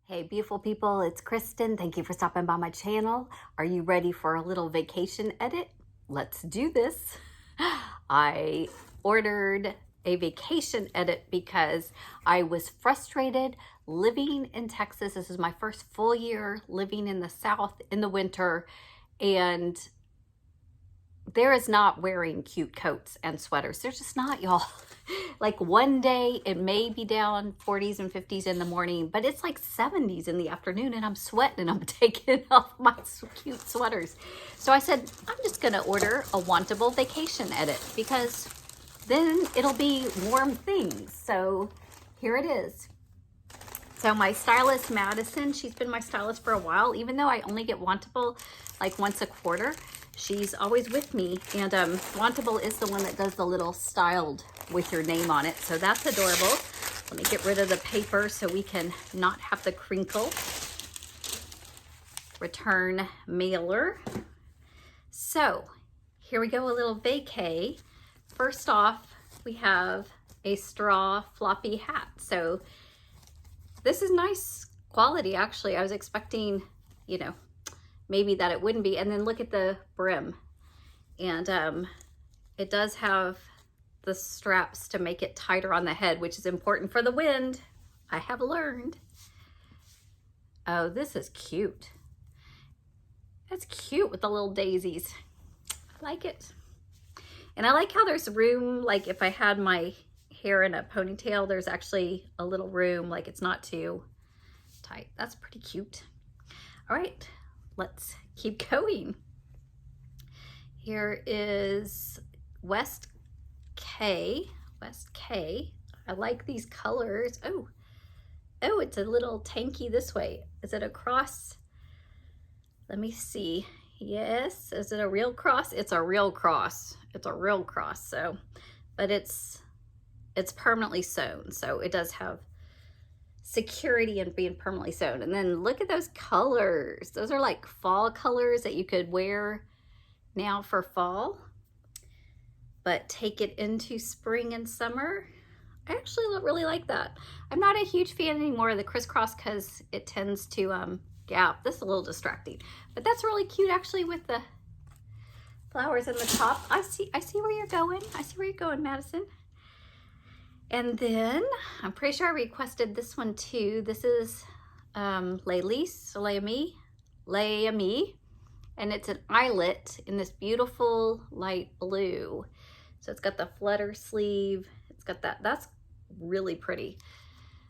Hey, beautiful people, it's Kristen. Thank you for stopping by my channel. Are you ready for a little vacation edit? Let's do this. I ordered a vacation edit because I was frustrated living in Texas. This is my first full year living in the South in the winter, and there is not wearing cute coats and sweaters. There's just not, y'all. Like one day it may be down 40s and 50s in the morning, but it's like 70s in the afternoon and I'm sweating and I'm taking off my cute sweaters. So I said, I'm just gonna order a Wantable vacation edit because then it'll be warm things. So here it is. So my stylist, Madison, she's been my stylist for a while, even though I only get Wantable like once a quarter. She's always with me, and Wantable is the one that does the little styled with your name on it. So that's adorable. Let me get rid of the paper so we can not have the crinkle. Return mailer. So here we go, a little vacay. First off, we have a straw floppy hat. So this is nice quality, actually. I was expecting, you know, maybe that it wouldn't be. And then look at the brim. And it does have the straps to make it tighter on the head, which is important for the wind. I have learned. Oh, this is cute. That's cute with the little daisies. I like it. And I like how there's room, like if I had my hair in a ponytail, there's actually a little room, like it's not too tight. That's pretty cute. All right. Let's keep going. Here is West K. I like these colors. Oh, it's a little tanky this way. Is it a cross? Let me see. Yes, is it a real cross? It's a real cross. It's a real cross. So, but it's permanently sewn. So it does have security and being permanently sewn. And then look at those colors. Those are like fall colors that you could wear now for fall, but take it into spring and summer. I actually really like that. I'm not a huge fan anymore of the crisscross because it tends to gap. This is a little distracting, but that's really cute actually with the flowers in the top. I see where you're going. I see where you're going, Madison. And then I'm pretty sure I requested this one too. This is Leami, and it's an eyelet in this beautiful light blue. So it's got the flutter sleeve. It's got that. That's really pretty.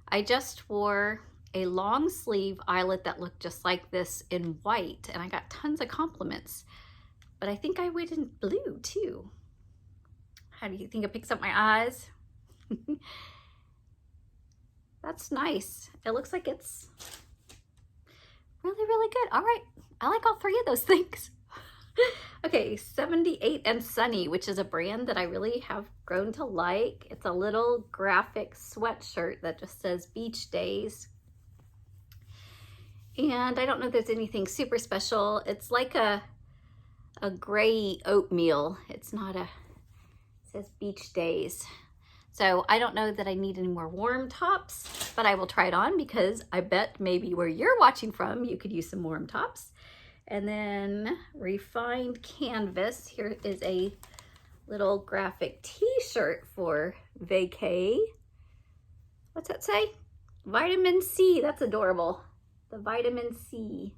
I just wore a long sleeve eyelet that looked just like this in white, and I got tons of compliments. But I think I went in blue too. How do you think it picks up my eyes? That's nice. It looks like it's really, really good. All right. I like all three of those things. Okay, 78 and Sunny, which is a brand that I really have grown to like. It's a little graphic sweatshirt that just says Beach Days. And I don't know if there's anything super special. It's like a gray oatmeal. It's not it says Beach Days. So I don't know that I need any more warm tops, but I will try it on because I bet maybe where you're watching from, you could use some warm tops. And then Refined Canvas. Here is a little graphic t-shirt for vacay. What's that say? Vitamin C. That's adorable. The vitamin C.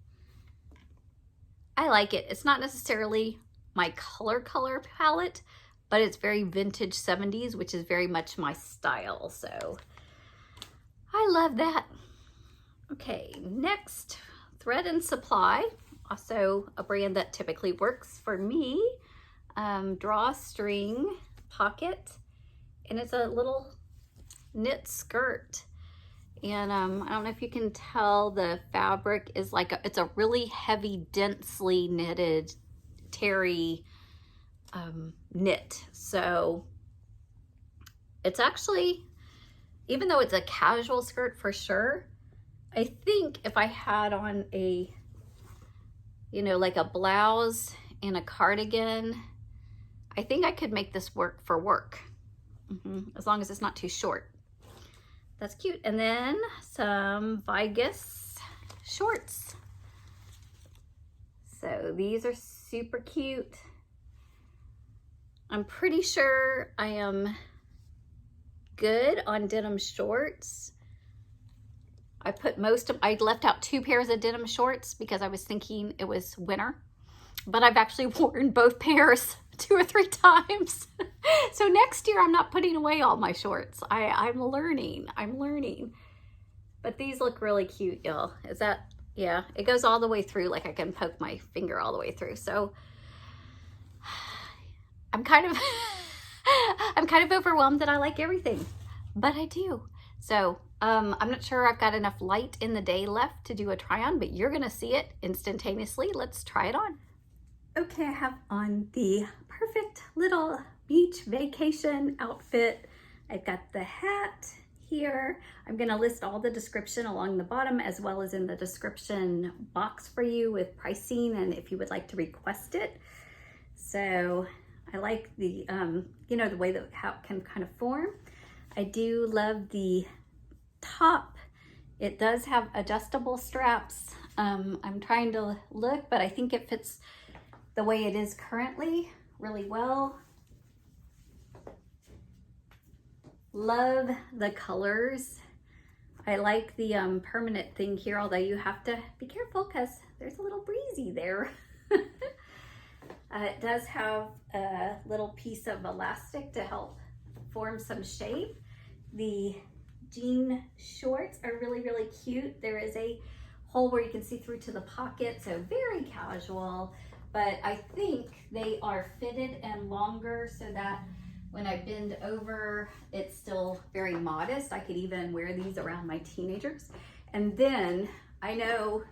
I like it. It's not necessarily my color palette, but it's very vintage 70s, which is very much my style. So I love that. Okay, next, Thread and Supply, also a brand that typically works for me. Drawstring pocket, and it's a little knit skirt. And I don't know if you can tell, the fabric is like, it's a really heavy, densely knitted terry knit. So it's actually, even though it's a casual skirt for sure, I think if I had on a, you know, like a blouse and a cardigan, I think I could make this work for work, as long as it's not too short. That's cute. And then some Vigus shorts. So these are super cute. I'm pretty sure I am good on denim shorts. I left out 2 pairs of denim shorts because I was thinking it was winter, but I've actually worn both pairs 2 or 3 times. So next year I'm not putting away all my shorts. I'm learning. But these look really cute, y'all. Is that, yeah, it goes all the way through, like I can poke my finger all the way through. So I'm kind of overwhelmed that I like everything, but I do. So I'm not sure I've got enough light in the day left to do a try on, but you're gonna see it instantaneously. Let's try it on. Okay, I have on the perfect little beach vacation outfit. I've got the hat here. I'm gonna list all the description along the bottom as well as in the description box for you with pricing and if you would like to request it. So I like the, you know, the way that how it can kind of form. I do love the top. It does have adjustable straps. I'm trying to look, but I think it fits the way it is currently really well. Love the colors. I like the permanent thing here, although you have to be careful because there's a little breezy there. It does have a little piece of elastic to help form some shape. The jean shorts are really, really cute. There is a hole where you can see through to the pocket, so very casual, but I think they are fitted and longer so that when I bend over, it's still very modest. I could even wear these around my teenagers. And then I know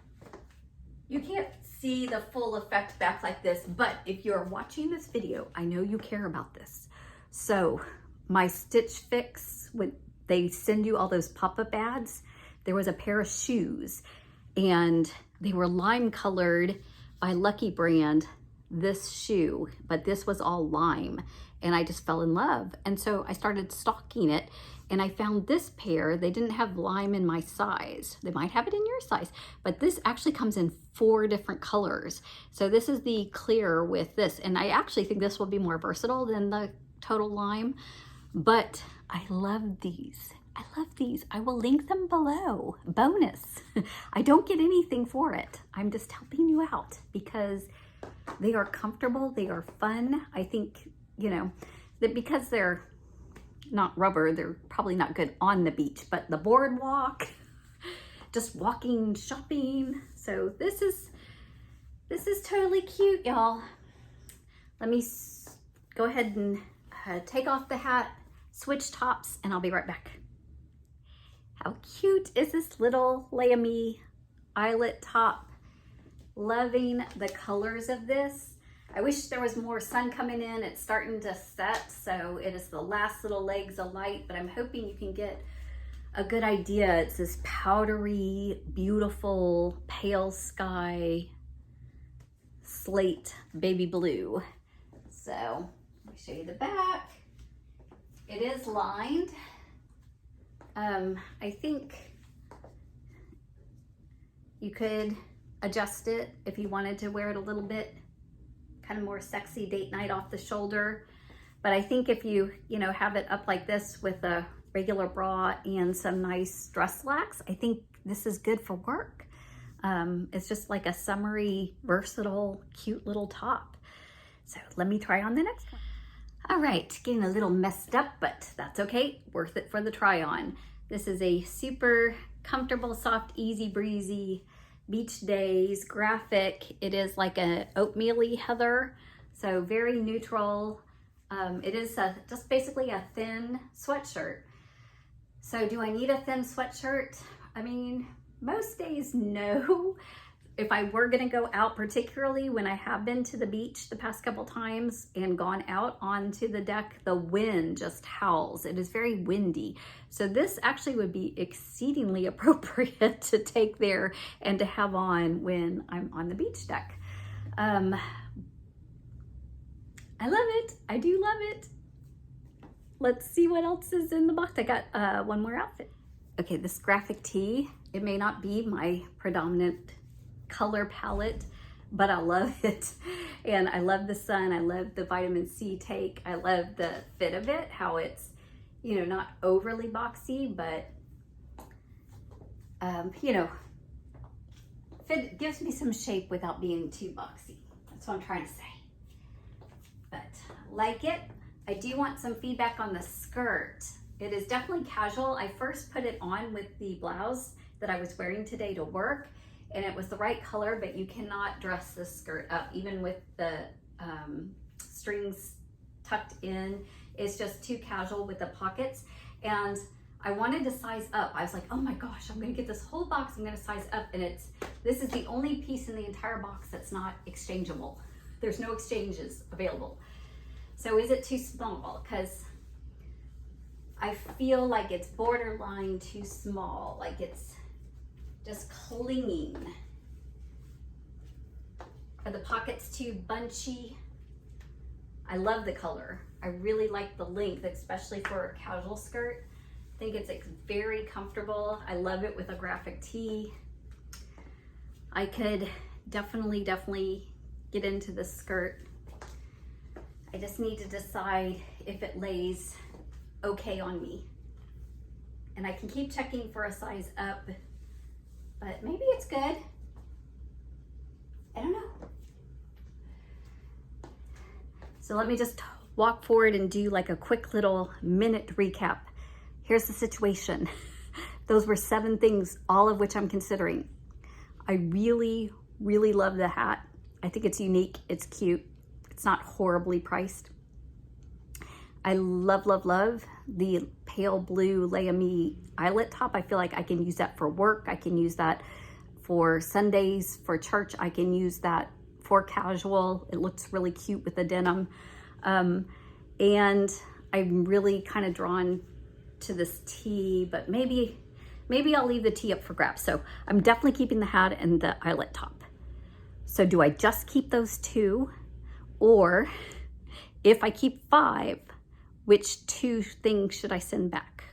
you can't see the full effect back like this, but if you're watching this video, I know you care about this. So my Stitch Fix, when they send you all those pop-up ads, there was a pair of shoes and they were lime colored by Lucky Brand, this shoe, but this was all lime and I just fell in love. And so I started stalking it and I found this pair. They didn't have lime in my size. They might have it in your size, but this actually comes in 4 different colors. So this is the clear with this. And I actually think this will be more versatile than the total lime, but I love these. I love these. I will link them below. Bonus. I don't get anything for it. I'm just helping you out because they are comfortable. They are fun. I think, you know, that because they're not rubber, they're probably not good on the beach, but the boardwalk, just walking, shopping. So this is totally cute, y'all. Let me go ahead and take off the hat, switch tops, and I'll be right back. How cute is this little lammy eyelet top? Loving the colors of this. I wish there was more sun coming in. It's starting to set, so it is the last little legs of light, but I'm hoping you can get a good idea. It's this powdery, beautiful, pale sky, slate, baby blue. So let me show you the back. It is lined. I think you could adjust it if you wanted to wear it a little bit kind of more sexy date night off the shoulder. But I think if you have it up like this with a regular bra and some nice dress slacks, I think this is good for work. It's just like a summery, versatile, cute little top. So let me try on the next one. All right, getting a little messed up, but that's okay. Worth it for the try on. This is a super comfortable, soft, easy breezy beach days graphic. It is like a oatmeal-y heather, so very neutral. It is just basically a thin sweatshirt. So do I need a thin sweatshirt? I mean, most days, no. If I were gonna go out, particularly when I have been to the beach the past couple times and gone out onto the deck, the wind just howls. It is very windy. So this actually would be exceedingly appropriate to take there and to have on when I'm on the beach deck. I love it. I do love it. Let's see what else is in the box. I got one more outfit. Okay, this graphic tee, it may not be my predominant color palette, but I love it. And I love the sun, I love the vitamin C take, I love the fit of it, how it's, you know, not overly boxy, but you know, fit gives me some shape without being too boxy. That's what I'm trying to say. But I like it. I do want some feedback on the skirt. It is definitely casual. I first put it on with the blouse that I was wearing today to work, and it was the right color, but you cannot dress this skirt up, even with the strings tucked in. It's just too casual with the pockets. And I wanted to size up. I was like, oh my gosh, I'm gonna get this whole box, I'm gonna size up, and this is the only piece in the entire box that's not exchangeable. There's no exchanges available. So is it too small? Because I feel like it's borderline too small, like it's just clinging. Are the pockets too bunchy? I love the color. I really like the length, especially for a casual skirt. I think it's very comfortable. I love it with a graphic tee. I could definitely get into this skirt. I just need to decide if it lays okay on me. And I can keep checking for a size up, but maybe it's good. I don't know. So let me just walk forward and do like a quick little minute recap. Here's the situation. Those were 7 things, all of which I'm considering. I really love the hat. I think it's unique, it's cute. It's not horribly priced. I love the pale blue Leah eyelet top. I feel like I can use that for work. I can use that for Sundays, for church. I can use that for casual. It looks really cute with the denim. And I'm really kind of drawn to this tee, but maybe I'll leave the tee up for grabs. So I'm definitely keeping the hat and the eyelet top. So do I just keep those 2? Or if I keep 5, which 2 things should I send back?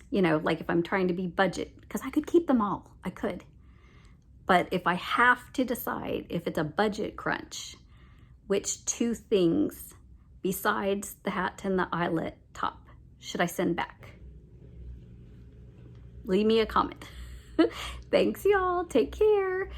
You know, like if I'm trying to be budget, because I could keep them all, I could. But if I have to decide if it's a budget crunch, which 2 things besides the hat and the eyelet top should I send back? Leave me a comment. Thanks y'all, take care.